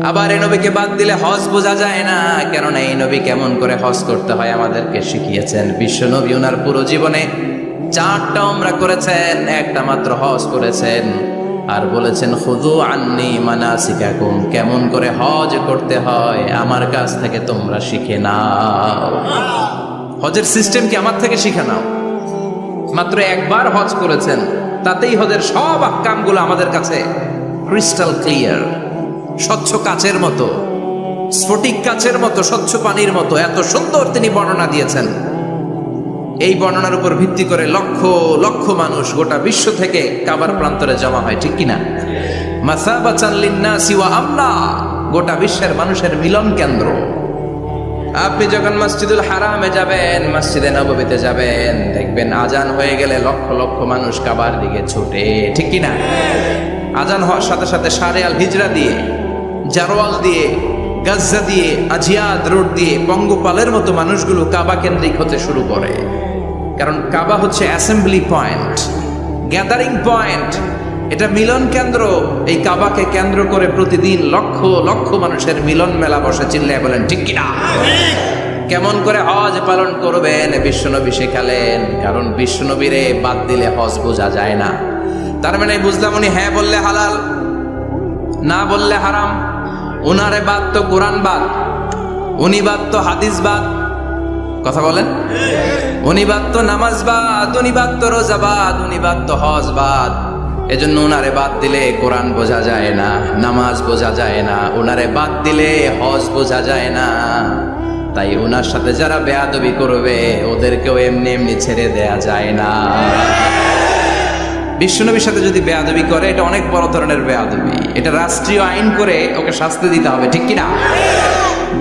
আবার এই নবীকে বাদ দিলে হজ বোঝা যায় না, কেননা এই নবী কেমন করে হজ করতে হয় আমাদেরকে শিখিয়েছেন। বিশ্ব নবী ওনার পুরো জীবনে 4টা উমরা করেছেন, একটা মাত্র হজ করেছেন। আর বলেছেন খুযু আন্নী মানাসিকাকুম, কেমন করে হজ করতে হয় আমার কাছ থেকে তোমরা শিখে নাও। হজের সিস্টেম কি আমার থেকে শিখে নাও। মাত্র একবার হজ করেছেন, তাতেই হজের সব আহকামগুলো আমাদের কাছে ক্রিস্টাল ক্লিয়ার, স্বচ্ছ কাচের মতো, স্ফটিক কাচের মতো, স্বচ্ছ পানির মতো এত সুন্দর তিনি বর্ণনা দিয়েছেন। এই বর্ণনার উপর ভিত্তি করে লক্ষ লক্ষ মানুষ গোটা বিশ্ব থেকে কাবার প্রান্তরে জমা হয়, ঠিক কিনা? মাসাবাতান লিন্নাসি ওয়া আমনা, গোটা বিশ্বের মানুষের মিলন কেন্দ্র। আপনি যখন মসজিদুল হারামে যাবেন, মসজিদে নববীতে যাবেন, দেখবেন আজান হয়ে গেলে লক্ষ লক্ষ মানুষ কাবার দিকে ছুটে, ঠিক কিনা? আজান হওয়ার সাথে সাথে শারে আল হিজরা দিয়ে, জারওয়াল দিয়ে, গাজ্জা দিয়ে, আজিয়াদ রোড দিয়ে পঙ্গপালের মতো মানুষগুলো কাবা কেন্দ্রিক হতে শুরু করে। কারণ কাবা হচ্ছে অ্যাসেম্বলি পয়েন্ট, গ্যাদারিং পয়েন্ট, এটা মিলন কেন্দ্র। এই কাবাকে কেন্দ্র করে প্রতিদিন লক্ষ লক্ষ মানুষের মিলন মেলা বসে। চিল্লায় বলেন ঠিক কিনা? কেমন করে হজ পালন করবেন বিশ্বনবী শেখালেন, কারণ বিশ্বনবীরে বাদ দিলে হজ বোঝা যায় না। তার মানে বুঝলাম উনি হ্যাঁ বললে হালাল, না বললে হারাম। উনারে বাদ তো কোরআন বাদ, উনি বাদ তো হাদিস বাদ। কথা বলেন? উনি বাদ তো নামাজ বাদ, উনি বাদ তো রোজা বাদ, উনি বাদ তো হজ বাদ। এজন্য উনারে বাদ দিলে কোরআন বোঝা যায় না, নামাজ বোঝা যায় না, উনারে বাদ দিলে হজ বোঝা যায় না। তাই উনার সাথে যারা বেয়াদবি করবে ওদেরকেও এমনি এমনি ছেড়ে দেয়া যায় না। বিশ্বনবীর সাথে যদি বেয়াদবি করে এটা অনেক বড় ধরনের বেয়াদবি, এটা রাষ্ট্রীয় আইন করে ওকে শাস্তি দিতে হবে, ঠিক কিনা?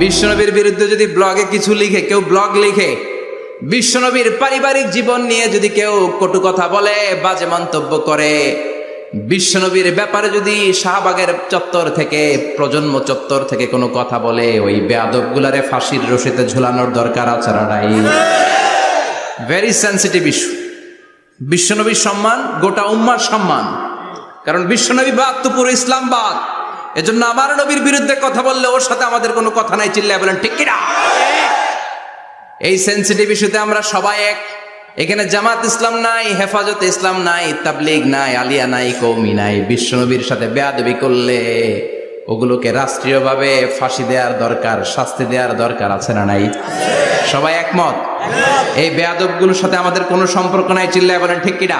বিশ্বনবীর বিরুদ্ধে যদি ব্লগে কিছু লিখে, কেউ ব্লগ লিখে, বিশ্বনবীর পারিবারিক জীবন নিয়ে যদি কেউ কটু কথা বলে, বাজে মন্তব্য করে, বিশ্বনবীর ব্যাপারে যদি শাহবাগের চত্বর থেকে, প্রজন্ম চত্বর থেকে কোনো কথা বলে, ওই বেয়াদবগুলারে ফাঁসির রশিতে ঝুলানোর দরকার আছে না নাই? Very sensitive issue. বিশ্বনবীর সম্মান গোটা উম্মার সম্মান, কারণ বিশ্বনবী বাদ তো পুরো ইসলাম বাদ। এজন্য আমার নবীর বিরুদ্ধে কথা বললে ওর সাথে আমাদের কোনো কথা নাই। চিল্লায় বলেন ঠিক কিনা? এই সেনসিটিভ ইস্যুতে আমরা সবাই এক। এখানে জামাত ইসলাম নাই, হেফাজত ইসলাম নাই, তাবলীগ নাই, আলিয়া নাই, কওমি নাই। বিশ্বনবীর সাথে বেয়াদবি করলে ওগুলোকে রাষ্ট্রীয়ভাবে ফাঁসি দেওয়ার দরকার, শাস্তি দেওয়ার দরকার আছে না নাই? সবাই একমত? এই বেয়াদবগুলোর সাথে আমাদের কোনো সম্পর্ক নাই। চিল্লায় বলেন ঠিক কিনা?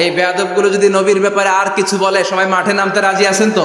এই বেয়াদবগুলো যদি নবীর ব্যাপারে আর কিছু বলে সবাই মাঠে নামতে রাজি আছেন তো?